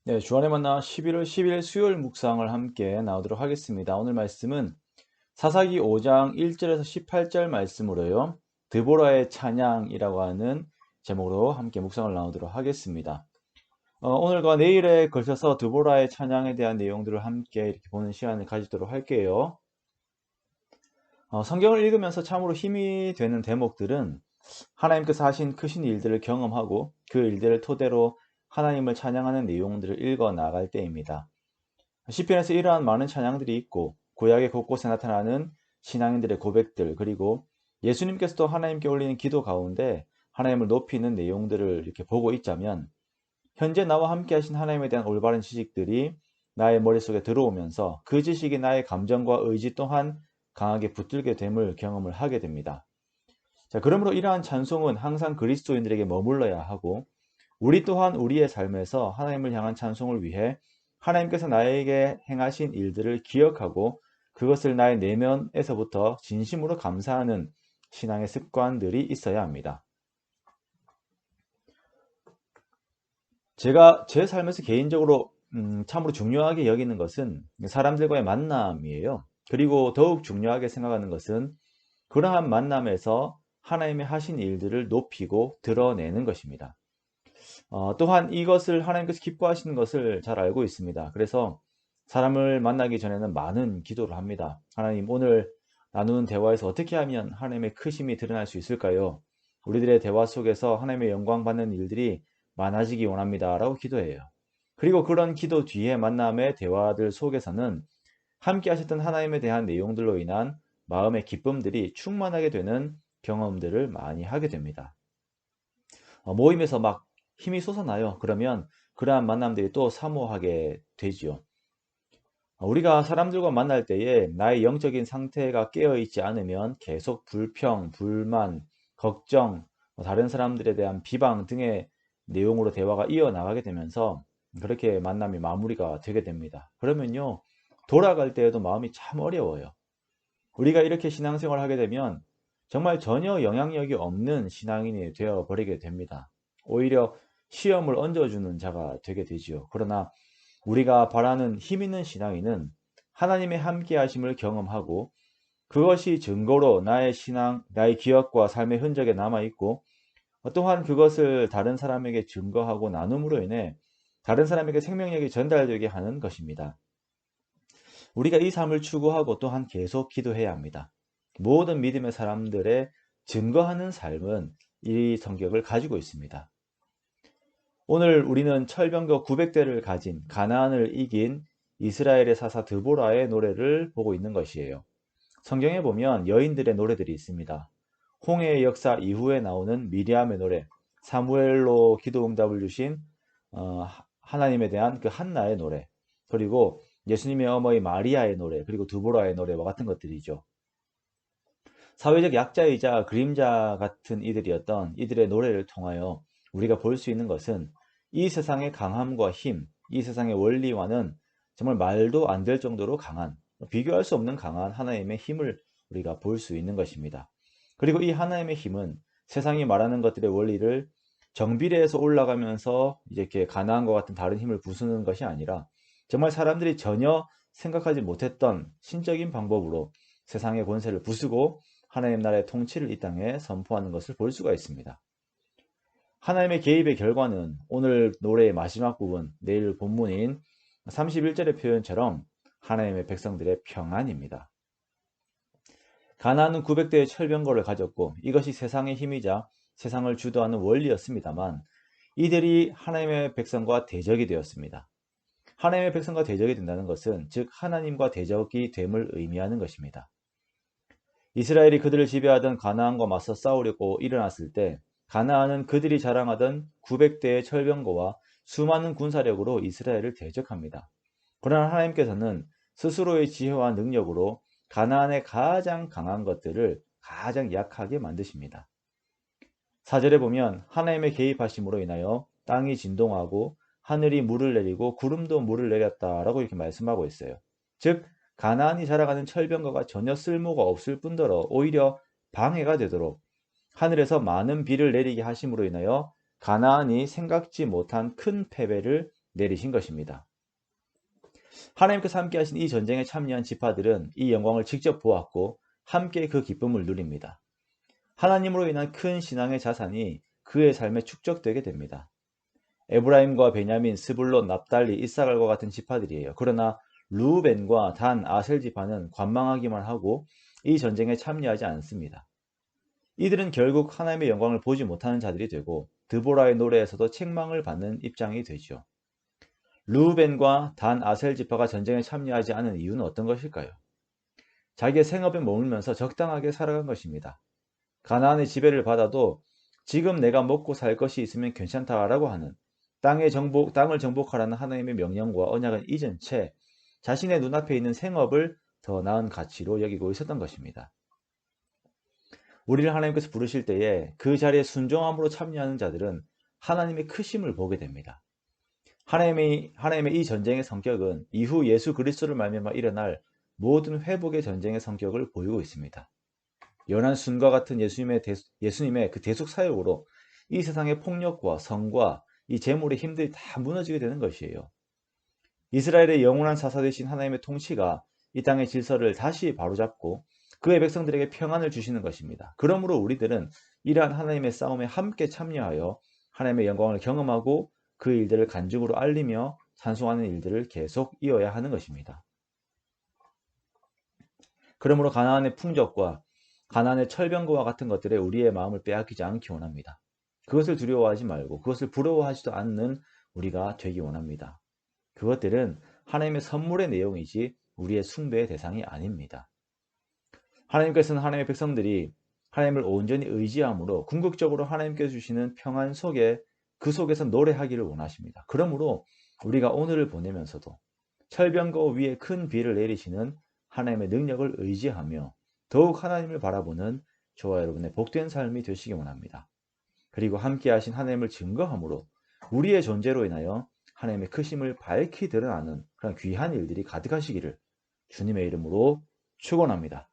네, 주안의 만나 11월 10일 수요일 묵상을 함께 나오도록 하겠습니다. 오늘 말씀은 사사기 5장 1절에서 18절 말씀으로요. 드보라의 찬양이라고 하는 제목으로 함께 묵상을 나오도록 하겠습니다. 오늘과 내일에 걸쳐서 드보라의 찬양에 대한 내용들을 함께 이렇게 보는 시간을 가지도록 할게요. 성경을 읽으면서 참으로 힘이 되는 대목들은 하나님께서 하신 크신 일들을 경험하고 그 일들을 토대로 하나님을 찬양하는 내용들을 읽어 나갈 때입니다. 시편에서 이러한 많은 찬양들이 있고 구약의 곳곳에 나타나는 신앙인들의 고백들, 그리고 예수님께서도 하나님께 올리는 기도 가운데 하나님을 높이는 내용들을 이렇게 보고 있자면, 현재 나와 함께 하신 하나님에 대한 올바른 지식들이 나의 머릿속에 들어오면서 그 지식이 나의 감정과 의지 또한 강하게 붙들게 됨을 경험을 하게 됩니다. 자, 그러므로 이러한 찬송은 항상 그리스도인들에게 머물러야 하고, 우리 또한 우리의 삶에서 하나님을 향한 찬송을 위해 하나님께서 나에게 행하신 일들을 기억하고 그것을 나의 내면에서부터 진심으로 감사하는 신앙의 습관들이 있어야 합니다. 제가 제 삶에서 개인적으로 참으로 중요하게 여기는 것은 사람들과의 만남이에요. 그리고 더욱 중요하게 생각하는 것은 그러한 만남에서 하나님의 하신 일들을 높이고 드러내는 것입니다. 또한 이것을 하나님께서 기뻐하시는 것을 잘 알고 있습니다. 그래서 사람을 만나기 전에는 많은 기도를 합니다. 하나님, 오늘 나누는 대화에서 어떻게 하면 하나님의 크심이 드러날 수 있을까요? 우리들의 대화 속에서 하나님의 영광 받는 일들이 많아지기 원합니다. 라고 기도해요. 그리고 그런 기도 뒤에 만남의 대화들 속에서는 함께 하셨던 하나님에 대한 내용들로 인한 마음의 기쁨들이 충만하게 되는 경험들을 많이 하게 됩니다. 모임에서 막 힘이 솟아나요. 그러면 그러한 만남들이 또 사모하게 되지요. 우리가 사람들과 만날 때에 나의 영적인 상태가 깨어있지 않으면 계속 불평, 불만, 걱정, 다른 사람들에 대한 비방 등의 내용으로 대화가 이어나가게 되면서 그렇게 만남이 마무리가 되게 됩니다. 그러면요, 돌아갈 때에도 마음이 참 어려워요. 우리가 이렇게 신앙생활을 하게 되면 정말 전혀 영향력이 없는 신앙인이 되어버리게 됩니다. 오히려 시험을 얹어주는 자가 되게 되지요. 그러나 우리가 바라는 힘 있는 신앙인은 하나님의 함께 하심을 경험하고 그것이 증거로 나의 신앙, 나의 기억과 삶의 흔적에 남아있고, 또한 그것을 다른 사람에게 증거하고 나눔으로 인해 다른 사람에게 생명력이 전달되게 하는 것입니다. 우리가 이 삶을 추구하고 또한 계속 기도해야 합니다. 모든 믿음의 사람들의 증거하는 삶은 이 성격을 가지고 있습니다. 오늘 우리는 철병거 900대를 가진 가나안을 이긴 이스라엘의 사사 드보라의 노래를 보고 있는 것이에요. 성경에 보면 여인들의 노래들이 있습니다. 홍해의 역사 이후에 나오는 미리암의 노래, 사무엘로 기도 응답을 주신 하나님에 대한 그 한나의 노래, 그리고 예수님의 어머니 마리아의 노래, 그리고 드보라의 노래와 같은 것들이죠. 사회적 약자이자 그림자 같은 이들이었던 이들의 노래를 통하여 우리가 볼 수 있는 것은 이 세상의 강함과 힘, 이 세상의 원리와는 정말 말도 안 될 정도로 강한, 비교할 수 없는 강한 하나님의 힘을 우리가 볼 수 있는 것입니다. 그리고 이 하나님의 힘은 세상이 말하는 것들의 원리를 정비례해서 올라가면서 이렇게 가나안과 같은 다른 힘을 부수는 것이 아니라 정말 사람들이 전혀 생각하지 못했던 신적인 방법으로 세상의 권세를 부수고 하나님 나라의 통치를 이 땅에 선포하는 것을 볼 수가 있습니다. 하나님의 개입의 결과는 오늘 노래의 마지막 부분, 내일 본문인 31절의 표현처럼 하나님의 백성들의 평안입니다. 가나안은 900대의 철병거를 가졌고 이것이 세상의 힘이자 세상을 주도하는 원리였습니다만, 이들이 하나님의 백성과 대적이 되었습니다. 하나님의 백성과 대적이 된다는 것은 즉 하나님과 대적이 됨을 의미하는 것입니다. 이스라엘이 그들을 지배하던 가나안과 맞서 싸우려고 일어났을 때 가나안은 그들이 자랑하던 900대의 철병거와 수많은 군사력으로 이스라엘을 대적합니다. 그러나 하나님께서는 스스로의 지혜와 능력으로 가나안의 가장 강한 것들을 가장 약하게 만드십니다. 4절에 보면 하나님의 개입하심으로 인하여 땅이 진동하고 하늘이 물을 내리고 구름도 물을 내렸다라고 이렇게 말씀하고 있어요. 즉 가나안이 자라가는 철병거가 전혀 쓸모가 없을 뿐더러 오히려 방해가 되도록 하늘에서 많은 비를 내리게 하심으로 인하여 가나안이 생각지 못한 큰 패배를 내리신 것입니다. 하나님께서 함께 하신 이 전쟁에 참여한 지파들은 이 영광을 직접 보았고 함께 그 기쁨을 누립니다. 하나님으로 인한 큰 신앙의 자산이 그의 삶에 축적되게 됩니다. 에브라임과 베냐민, 스불론, 납달리, 이사갈과 같은 지파들이에요. 그러나 루벤과 단, 아셀 지파는 관망하기만 하고 이 전쟁에 참여하지 않습니다. 이들은 결국 하나님의 영광을 보지 못하는 자들이 되고 드보라의 노래에서도 책망을 받는 입장이 되죠. 루벤과 단, 아셀 지파가 전쟁에 참여하지 않은 이유는 어떤 것일까요? 자기의 생업에 머물면서 적당하게 살아간 것입니다. 가나안의 지배를 받아도 지금 내가 먹고 살 것이 있으면 괜찮다라고 하는 땅을 정복하라는 하나님의 명령과 언약은 잊은 채 자신의 눈앞에 있는 생업을 더 나은 가치로 여기고 있었던 것입니다. 우리를 하나님께서 부르실 때에 그 자리에 순종함으로 참여하는 자들은 하나님의 크심을 보게 됩니다. 하나님의 이 전쟁의 성격은 이후 예수 그리스도를 말미암아 일어날 모든 회복의 전쟁의 성격을 보이고 있습니다. 연한 순과 같은 예수님의 그 대속 사역으로 이 세상의 폭력과 성과 이 재물의 힘들이 다 무너지게 되는 것이에요. 이스라엘의 영원한 사사 되신 하나님의 통치가 이 땅의 질서를 다시 바로잡고 그의 백성들에게 평안을 주시는 것입니다. 그러므로 우리들은 이러한 하나님의 싸움에 함께 참여하여 하나님의 영광을 경험하고 그 일들을 간증으로 알리며 찬송하는 일들을 계속 이어야 하는 것입니다. 그러므로 가나안의 풍족과 가나안의 철병거와 같은 것들에 우리의 마음을 빼앗기지 않기 원합니다. 그것을 두려워하지 말고 그것을 부러워하지도 않는 우리가 되기 원합니다. 그것들은 하나님의 선물의 내용이지 우리의 숭배의 대상이 아닙니다. 하나님께서는 하나님의 백성들이 하나님을 온전히 의지함으로 궁극적으로 하나님께서 주시는 평안 속에 그 속에서 노래하기를 원하십니다. 그러므로 우리가 오늘을 보내면서도 철병거 위에 큰 비를 내리시는 하나님의 능력을 의지하며 더욱 하나님을 바라보는 저와 여러분의 복된 삶이 되시기 원합니다. 그리고 함께 하신 하나님을 증거함으로 우리의 존재로 인하여 하나님의 크심을 밝히 드러나는 그런 귀한 일들이 가득하시기를 주님의 이름으로 축원합니다.